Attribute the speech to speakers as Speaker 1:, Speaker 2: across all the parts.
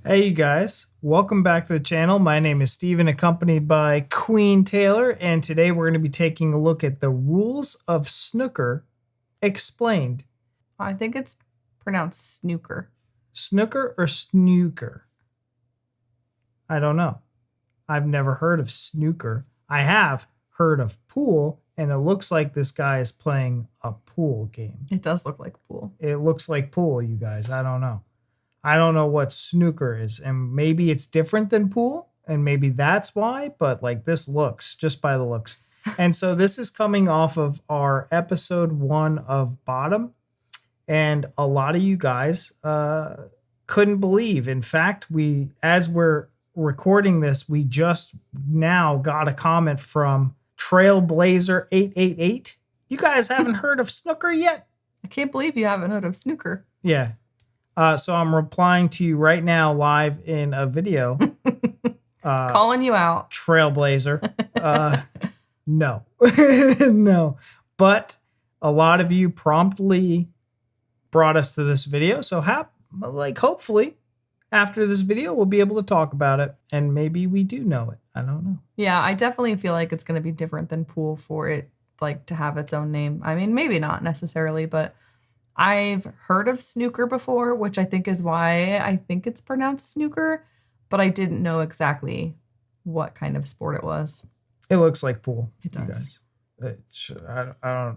Speaker 1: Hey, you guys. Welcome back to the channel. My name is Steven, accompanied by Queen Taylor, and today we're going to be taking a look at the rules of snooker explained.
Speaker 2: I think it's pronounced snooker.
Speaker 1: Snooker or snooker? I don't know. I've never heard of snooker. I have heard of pool, and it looks like this guy is playing a pool game.
Speaker 2: It does look like pool.
Speaker 1: It looks like pool, you guys. I don't know. I don't know what snooker is, and maybe it's different than pool, and maybe that's why, but like this looks, just by the looks. And so this is coming off of our episode 1 of Bottom, and a lot of you guys couldn't believe. In fact, as we're recording this, we just now got a comment from Trailblazer888. You guys haven't heard of snooker yet?
Speaker 2: I can't believe you haven't heard of snooker.
Speaker 1: Yeah. So I'm replying to you right now live in a video.
Speaker 2: Calling you out.
Speaker 1: Trailblazer. No. No. But a lot of you promptly brought us to this video. So hopefully after this video, we'll be able to talk about it. And maybe we do know it. I don't know.
Speaker 2: Yeah, I definitely feel like it's going to be different than pool for it, like to have its own name. I mean, maybe not necessarily, but I've heard of snooker before, which I think is why I think it's pronounced snooker, but I didn't know exactly what kind of sport it was.
Speaker 1: It looks like pool.
Speaker 2: It does.
Speaker 1: I don't.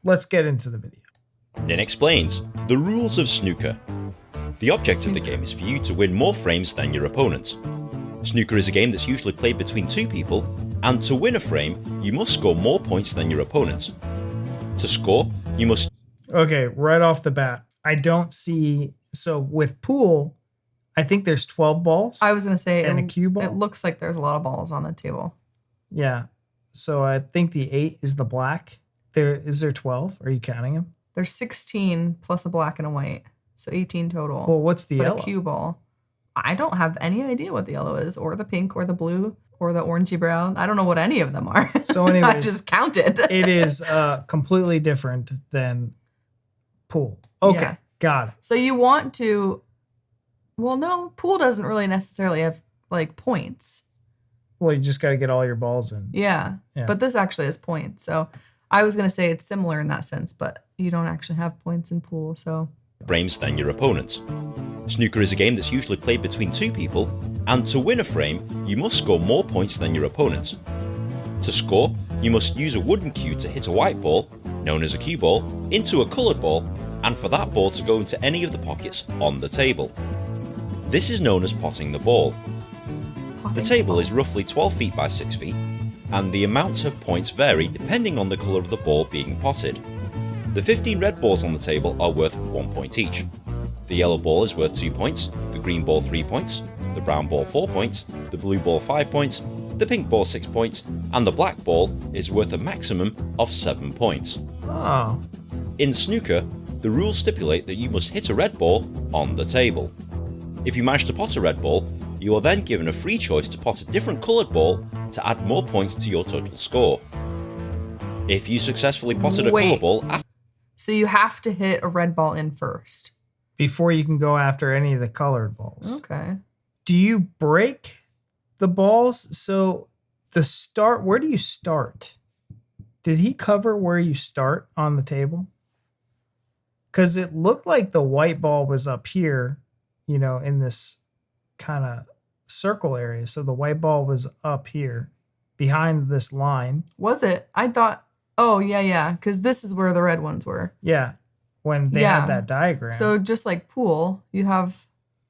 Speaker 1: Let's get into the video.
Speaker 3: It explains the rules of snooker. The object of the game is for you to win more frames than your opponent. Snooker is a game that's usually played between 2 people, and to win a frame, you must score more points than your opponent. To score, you must...
Speaker 1: Okay, right off the bat, I don't see. So with pool, I think there's 12 balls.
Speaker 2: I was going to say,
Speaker 1: and a cue ball.
Speaker 2: It looks like there's a lot of balls on the table.
Speaker 1: Yeah. So I think the 8 is the black. Is there 12? Are you counting them?
Speaker 2: There's 16 plus a black and a white. So 18 total.
Speaker 1: Well, what's the yellow?
Speaker 2: A cue ball. I don't have any idea what the yellow is, or the pink, or the blue, or the orangey brown. I don't know what any of them are.
Speaker 1: So anyways,
Speaker 2: I just counted.
Speaker 1: It is completely different than pool. Okay, yeah. Got it.
Speaker 2: So you want to, well, no, pool doesn't really necessarily have like points.
Speaker 1: Well, you just got to get all your balls in.
Speaker 2: Yeah, but this actually has points. So I was going to say it's similar in that sense, but you don't actually have points in pool, so.
Speaker 3: Frames than your opponent. Snooker is a game that's usually played between 2 people, and to win a frame, you must score more points than your opponent. To score, you must use a wooden cue to hit a white ball, known as a cue ball, into a coloured ball, and for that ball to go into any of the pockets on the table. This is known as potting the ball. The table is roughly 12 feet by 6 feet, and the amounts of points vary depending on the colour of the ball being potted. The 15 red balls on the table are worth 1 point each. The yellow ball is worth 2 points, the green ball 3 points, the brown ball 4 points, the blue ball 5 points, the pink ball 6 points, and the black ball is worth a maximum of 7 points.
Speaker 1: Oh.
Speaker 3: In snooker, the rules stipulate that you must hit a red ball on the table. If you manage to pot a red ball, you are then given a free choice to pot a different coloured ball to add more points to your total score. If you successfully potted a colour ball after...
Speaker 2: So you have to hit a red ball in first.
Speaker 1: Before you can go after any of the colored balls.
Speaker 2: Okay.
Speaker 1: Do you break the balls? So where do you start? Did he cover where you start on the table? Because it looked like the white ball was up here, in this kind of circle area. So the white ball was up here behind this line.
Speaker 2: Was it? I thought, oh, yeah. Because this is where the red ones were.
Speaker 1: Yeah. When they had that diagram.
Speaker 2: So just like pool, you have,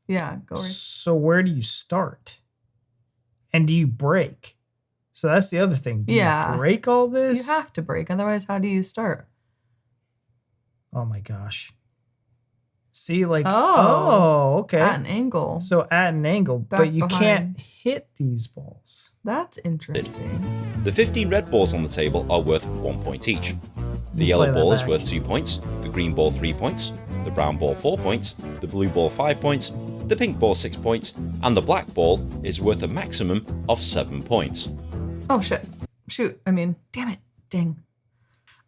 Speaker 2: go right.
Speaker 1: So where do you start? And do you break? So that's the other thing. Do you break all this?
Speaker 2: You have to break. Otherwise, how do you start?
Speaker 1: Oh my gosh. See, like, okay.
Speaker 2: At an angle.
Speaker 1: So at an angle, but you can't hit these balls.
Speaker 2: That's interesting.
Speaker 3: The 15 red balls on the table are worth 1 point each. The yellow ball is worth 2 points, the green ball 3 points, the brown ball 4 points, the blue ball 5 points, the pink ball 6 points, and the black ball is worth a maximum of 7 points.
Speaker 2: Oh shit. Shoot. I mean, damn it. Dang.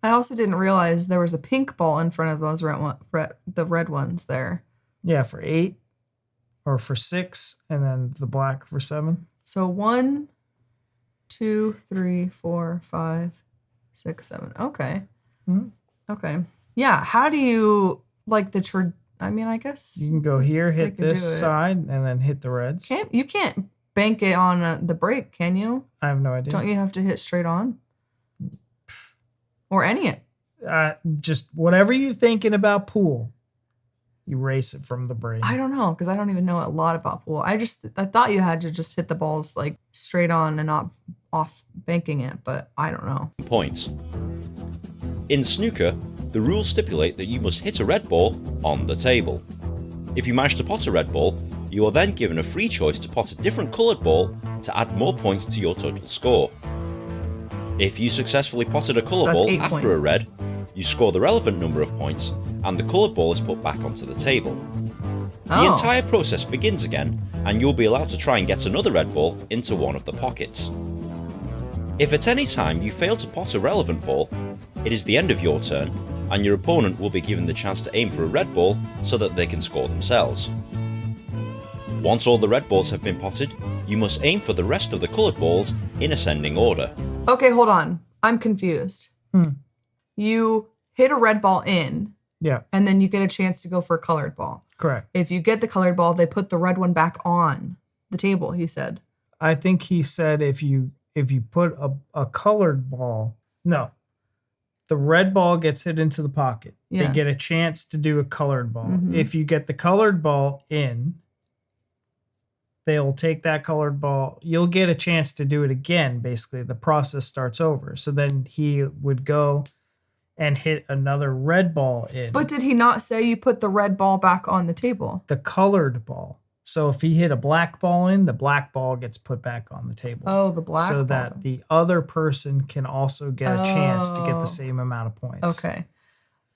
Speaker 2: I also didn't realize there was a pink ball in front of those the red ones there.
Speaker 1: Yeah, for 8. or for 6, and then the black for 7.
Speaker 2: So 1, 2, 3, 4, 5, 6, 7. Okay.
Speaker 1: Mhm.
Speaker 2: Okay. Yeah. How do you like the I mean, I guess
Speaker 1: You can go here, hit
Speaker 2: could
Speaker 1: this
Speaker 2: do it.
Speaker 1: side, and then hit the reds.
Speaker 2: you can't bank it on the break, can you?
Speaker 1: I have no idea.
Speaker 2: Don't you have to hit straight on? Or any it?
Speaker 1: Just whatever you're thinking about pool, erase it from the brain.
Speaker 2: I don't know, because I don't even know a lot about pool. I thought you had to just hit the balls like straight on and not off banking it, but I don't know.
Speaker 3: Points. In snooker, the rules stipulate that you must hit a red ball on the table. If you manage to pot a red ball, you are then given a free choice to pot a different coloured ball to add more points to your total score. If you successfully potted a colour
Speaker 2: that's
Speaker 3: ball
Speaker 2: 8
Speaker 3: after a
Speaker 2: points.
Speaker 3: red, you score the relevant number of points, and the coloured ball is put back onto the table. The
Speaker 2: Oh.
Speaker 3: entire process begins again, and you'll be allowed to try and get another red ball into one of the pockets. If at any time you fail to pot a relevant ball, it is the end of your turn, and your opponent will be given the chance to aim for a red ball so that they can score themselves. Once all the red balls have been potted, you must aim for the rest of the coloured balls in ascending order.
Speaker 2: Okay, hold on. I'm confused. You hit a red ball in,
Speaker 1: Yeah,
Speaker 2: and then you get a chance to go for a colored ball.
Speaker 1: correct.
Speaker 2: If you get the colored ball, they put the red one back on the table, he said.
Speaker 1: I think he said if you put a colored ball, no, the red ball gets hit into the pocket.
Speaker 2: Yeah.
Speaker 1: They get a chance to do a colored ball.
Speaker 2: Mhm.
Speaker 1: If you get the colored ball in, they'll take that colored ball. You'll get a chance to do it again. Basically, the process starts over. So then he would go and hit another red ball in.
Speaker 2: But did he not say you put the red ball back on the table?
Speaker 1: The colored ball. So if he hit a black ball in, the black ball gets put back on the table.
Speaker 2: Oh, the black
Speaker 1: so
Speaker 2: ball
Speaker 1: that
Speaker 2: does.
Speaker 1: the other person can also get a chance to get
Speaker 2: Oh.
Speaker 1: the same amount of points.
Speaker 2: Okay.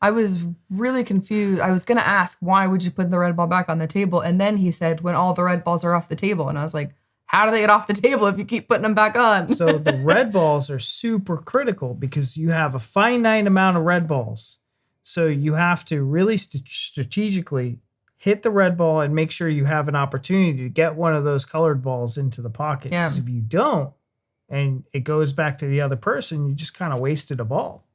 Speaker 2: I was really confused. I was going to ask, why would you put the red ball back on the table? And then he said, when all the red balls are off the table. And I was like, how do they get off the table if you keep putting them back on?
Speaker 1: So the red balls are super critical because you have a finite amount of red balls. So you have to really strategically hit the red ball and make sure you have an opportunity to get one of those colored balls into the pocket.
Speaker 2: Yeah.
Speaker 1: Because if you don't, and it goes back to the other person, you just kind of wasted a ball,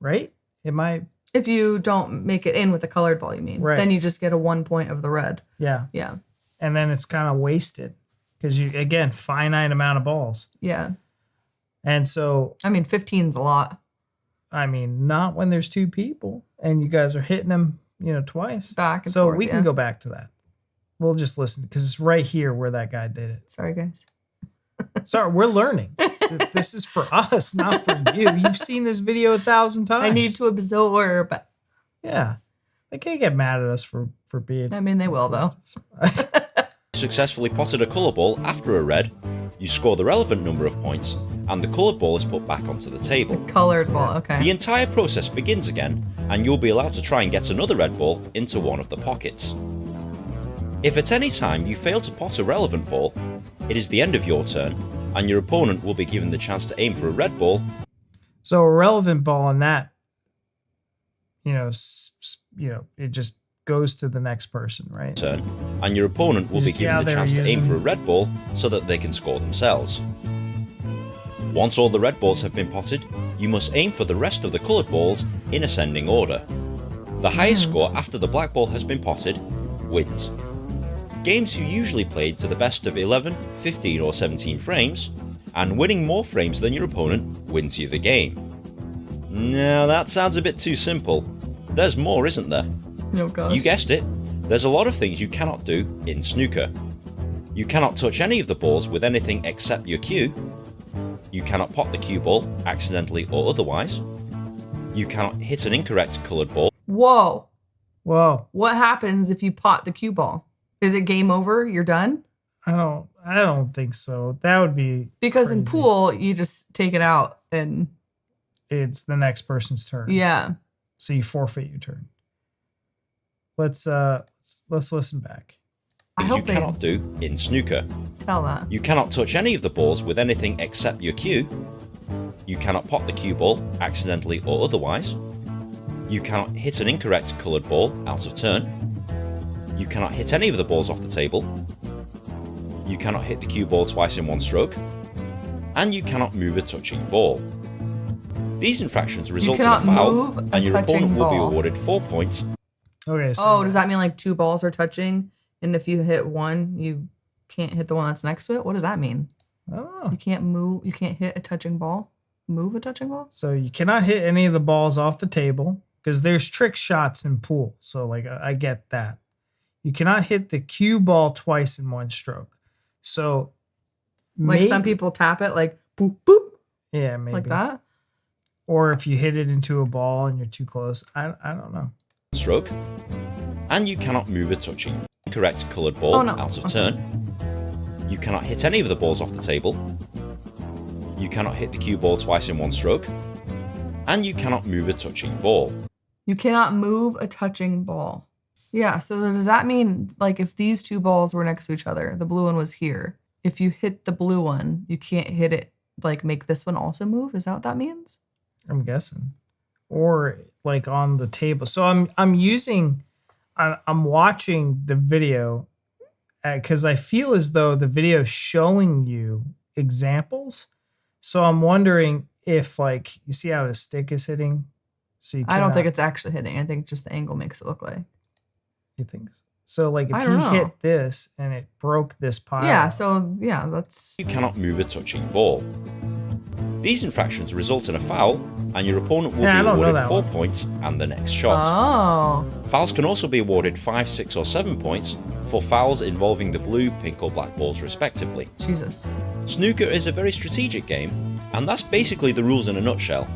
Speaker 1: right? It might,
Speaker 2: If you don't make it in with the colored ball, you mean?
Speaker 1: Right.
Speaker 2: Then you just get a 1 point of the red.
Speaker 1: yeah.
Speaker 2: Yeah.
Speaker 1: And then it's kind of wasted because you, again, finite amount of balls.
Speaker 2: Yeah.
Speaker 1: And so,
Speaker 2: I mean, 15's a lot.
Speaker 1: I mean, not when there's 2 people and you guys are hitting them, twice.
Speaker 2: Back and
Speaker 1: so
Speaker 2: forth,
Speaker 1: we can
Speaker 2: yeah.
Speaker 1: go back to that. We'll just listen because it's right here where that guy did it.
Speaker 2: Sorry, guys.
Speaker 1: Sorry, we're learning. This is for us, not for you. You've seen this video 1,000 times.
Speaker 2: I need to absorb.
Speaker 1: Yeah. They can't get mad at us for being.
Speaker 2: I mean, they will, though.
Speaker 3: Successfully potted a colour ball after a red, you score the relevant number of points, and the coloured ball is put back onto the table.
Speaker 2: Colored ball. Okay.
Speaker 3: The entire process begins again, and you'll be allowed to try and get another red ball into one of the pockets. If at any time you fail to pot a relevant ball, it is the end of your turn, and your opponent will be given the chance to aim for a red ball.
Speaker 1: So a relevant ball in that, it just goes to the next person, right?
Speaker 3: Turn, and your opponent will
Speaker 1: You
Speaker 3: be
Speaker 1: see how
Speaker 3: given the
Speaker 1: they were
Speaker 3: chance to aim
Speaker 1: using-
Speaker 3: for a red ball so that they can score themselves. Once all the red balls have been potted, you must aim for the rest of the coloured balls in ascending order. The highest score after the black ball has been potted wins. Games are usually played to the best of 11, 15 or 17 frames, and winning more frames than your opponent wins you the game. Now that sounds a bit too simple. There's more, isn't there?
Speaker 2: Oh, gosh.
Speaker 3: You guessed it, there's a lot of things you cannot do in snooker. You cannot touch any of the balls with anything except your cue. You cannot pot the cue ball, accidentally or otherwise. You cannot hit an incorrect coloured ball.
Speaker 2: Whoa.
Speaker 1: Whoa.
Speaker 2: What happens if you pot the cue ball? Is it game over? You're done?
Speaker 1: I don't think so. That would be
Speaker 2: Because in
Speaker 1: crazy.
Speaker 2: pool, you just take it out and
Speaker 1: It's the next person's turn.
Speaker 2: yeah.
Speaker 1: So you forfeit your turn. Let's listen back.
Speaker 2: I
Speaker 3: You
Speaker 2: hope they
Speaker 3: cannot do in snooker.
Speaker 2: tell that.
Speaker 3: You cannot touch any of the balls with anything except your cue. You cannot pot the cue ball, accidentally or otherwise. You cannot hit an incorrect coloured ball out of turn. You cannot hit any of the balls off the table. You cannot hit the cue ball twice in one stroke. And you cannot move a touching ball. These infractions result in a foul, and your opponent will be awarded 4 points.
Speaker 1: Okay. So
Speaker 2: does that mean like two balls are touching, and if you hit one, you can't hit the one that's next to it? What does that mean?
Speaker 1: I don't know.
Speaker 2: You can't move. You can't hit a touching ball. Move a touching ball.
Speaker 1: So you cannot hit any of the balls off the table because there's trick shots in pool. So like I get that. You cannot hit the cue ball twice in one stroke. So
Speaker 2: like some people tap it like boop boop.
Speaker 1: Yeah, maybe
Speaker 2: like that.
Speaker 1: Or if you hit it into a ball and you're too close. I don't know.
Speaker 3: Stroke. And you cannot move a touching correct coloured ball out of turn. You cannot hit any of the balls off the table. You cannot hit the cue ball twice in one stroke. And you cannot move a touching ball.
Speaker 2: You cannot move a touching ball. Yeah, so does that mean, like, if these two balls were next to each other, the blue one was here, if you hit the blue one, you can't hit it, like, make this one also move? Is that what that means?
Speaker 1: I'm guessing. Or, like, on the table. So I'm watching the video because I feel as though the video is showing you examples. So I'm wondering if, like, you see how his stick is hitting? So you
Speaker 2: I don't think it's actually hitting. I think just the angle makes it look like.
Speaker 1: You think so? Like if he hit this and it broke this pile.
Speaker 2: Yeah, so yeah, that's...
Speaker 3: You cannot move a touching ball. These infractions result in a foul, and your opponent will be awarded 4 points and the next shot.
Speaker 2: Oh.
Speaker 3: Fouls can also be awarded 5, 6, or 7 points for fouls involving the blue, pink, or black balls respectively.
Speaker 2: Jesus.
Speaker 3: Snooker is a very strategic game, and that's basically the rules in a nutshell.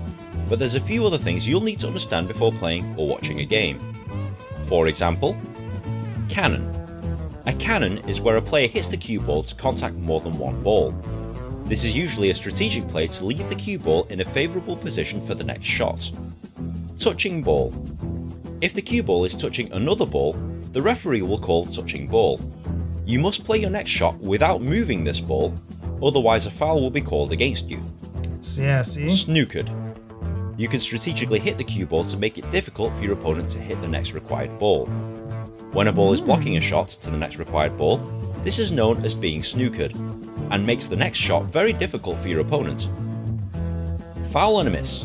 Speaker 3: But there's a few other things you'll need to understand before playing or watching a game. For example, cannon. A cannon is where a player hits the cue ball to contact more than one ball. This is usually a strategic play to leave the cue ball in a favourable position for the next shot. Touching ball. If the cue ball is touching another ball, the referee will call touching ball. You must play your next shot without moving this ball, otherwise a foul will be called against you.
Speaker 1: Yeah, see?
Speaker 3: Snookered. You can strategically hit the cue ball to make it difficult for your opponent to hit the next required ball. When a ball is blocking a shot to the next required ball, this is known as being snookered, and makes the next shot very difficult for your opponent. Foul and a miss.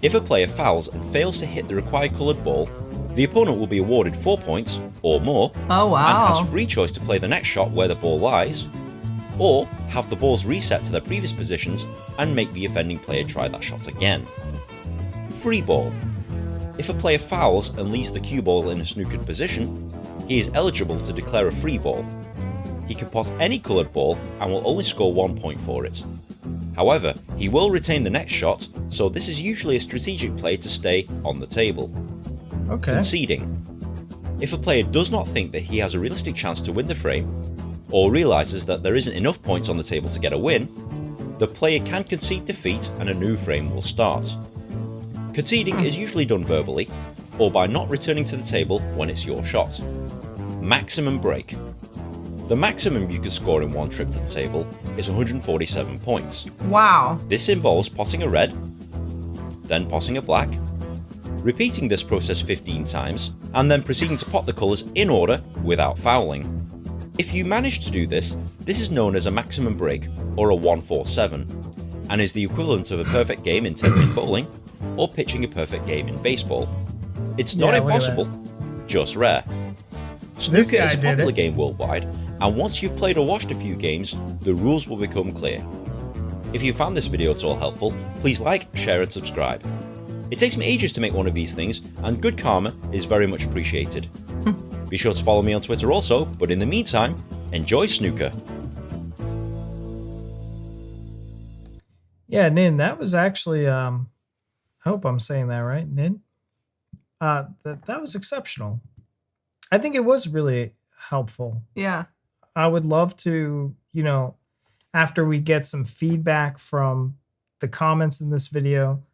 Speaker 3: If a player fouls and fails to hit the required coloured ball, the opponent will be awarded 4 points or more, and has free choice to play the next shot where the ball lies, or have the balls reset to their previous positions and make the offending player try that shot again. Free ball. If a player fouls and leaves the cue ball in a snookered position, he is eligible to declare a free ball. He can pot any coloured ball and will only score 1 point for it. However, he will retain the next shot, so this is usually a strategic play to stay on the table.
Speaker 1: Okay.
Speaker 3: Conceding. If a player does not think that he has a realistic chance to win the frame, or realises that there isn't enough points on the table to get a win, the player can concede defeat and a new frame will start. Conceding is usually done verbally, or by not returning to the table when it's your shot. Maximum break. The maximum you can score in one trip to the table is 147 points.
Speaker 2: Wow.
Speaker 3: This involves potting a red, then potting a black, repeating this process 15 times, and then proceeding to pot the colours in order without fouling. If you manage to do this, this is known as a maximum break, or a 147, and is the equivalent of a perfect game in 10-pin bowling, or pitching a perfect game in baseball. It's not impossible, just rare. Snooker is a popular game worldwide, and once you've played or watched a few games, the rules will become clear. If you found this video at all helpful, please like, share and subscribe. It takes me ages to make one of these things, and good karma is very much appreciated. Be sure to follow me on Twitter also, but in the meantime, enjoy snooker.
Speaker 1: Yeah, Nin, that was actually, I hope I'm saying that right, Nin. That was exceptional. I think it was really helpful.
Speaker 2: Yeah.
Speaker 1: I would love to, after we get some feedback from the comments in this video,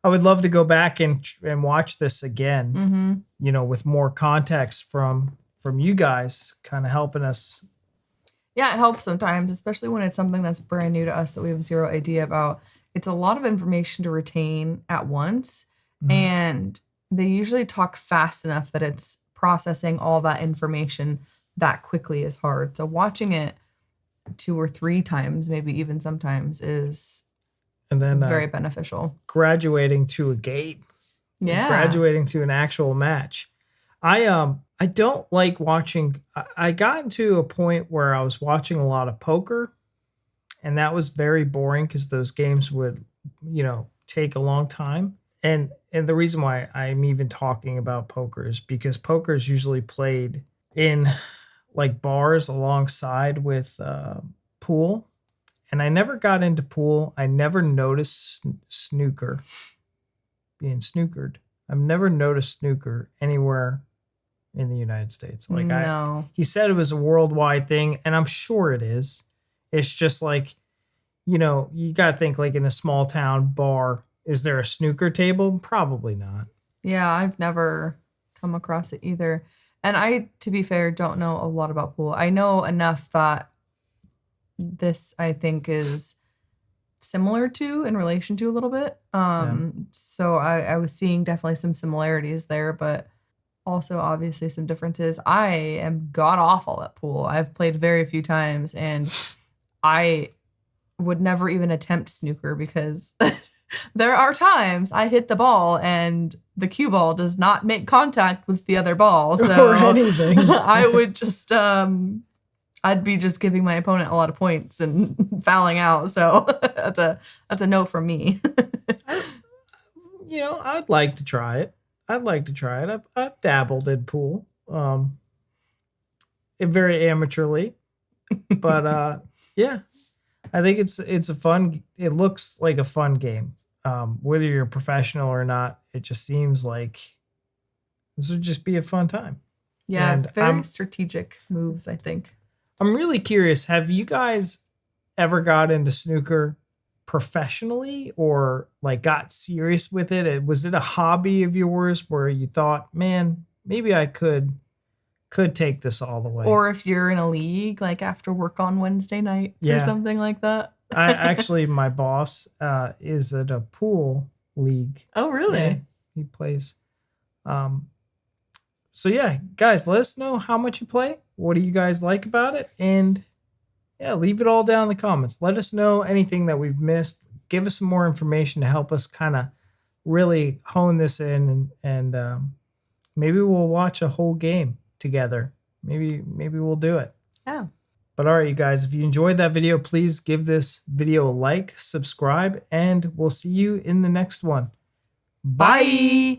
Speaker 1: I would love to go back and watch this again, with more context from you guys kind of helping us.
Speaker 2: Yeah, it helps sometimes, especially when it's something that's brand new to us that we have zero idea about. It's a lot of information to retain at once, and they usually talk fast enough that it's processing all that information that quickly is hard. So watching it 2 or 3 times, maybe even sometimes, is
Speaker 1: And then
Speaker 2: very beneficial.
Speaker 1: graduating to a game.
Speaker 2: Yeah.
Speaker 1: Graduating to an actual match. I don't like watching. I got into a point where I was watching a lot of poker, and that was very boring because those games would, take a long time. And the reason why I'm even talking about poker is because poker is usually played in like bars alongside with pool. And I never got into pool. I never noticed snooker being snookered. I've never noticed snooker anywhere in the United States. Like
Speaker 2: no.
Speaker 1: He said it was a worldwide thing, and I'm sure it is. It's just like, you got to think like in a small town bar, is there a snooker table? Probably not.
Speaker 2: Yeah, I've never come across it either. And I, to be fair, don't know a lot about pool. I know enough that this, I think, is similar to, in relation to, a little bit. So I was seeing definitely some similarities there, but also obviously some differences. I am god awful at pool. I've played very few times, and I would never even attempt snooker because there are times I hit the ball and the cue ball does not make contact with the other ball. So
Speaker 1: or anything.
Speaker 2: I would just I'd be just giving my opponent a lot of points and fouling out. So that's a no from me.
Speaker 1: I'd like to try it. I've dabbled in pool, very amateurly, but yeah, I think it's a fun. It looks like a fun game. Whether you're a professional or not, it just seems like this would just be a fun time.
Speaker 2: Yeah,
Speaker 1: and
Speaker 2: very strategic moves, I think.
Speaker 1: I'm really curious. Have you guys ever got into snooker professionally or like got serious with it? Was it a hobby of yours where you thought, man, maybe I could take this all the way?
Speaker 2: Or if you're in a league, like after work on Wednesday nights or something like that.
Speaker 1: I actually, my boss is at a pool league.
Speaker 2: Oh, really?
Speaker 1: Yeah, he plays. So yeah, guys, let us know how much you play. What do you guys like about it? And yeah, leave it all down in the comments. Let us know anything that we've missed. Give us some more information to help us kind of really hone this in, and maybe we'll watch a whole game together. Maybe we'll do it.
Speaker 2: Yeah.
Speaker 1: But all right, you guys, if you enjoyed that video, please give this video a like, subscribe, and we'll see you in the next one. Bye.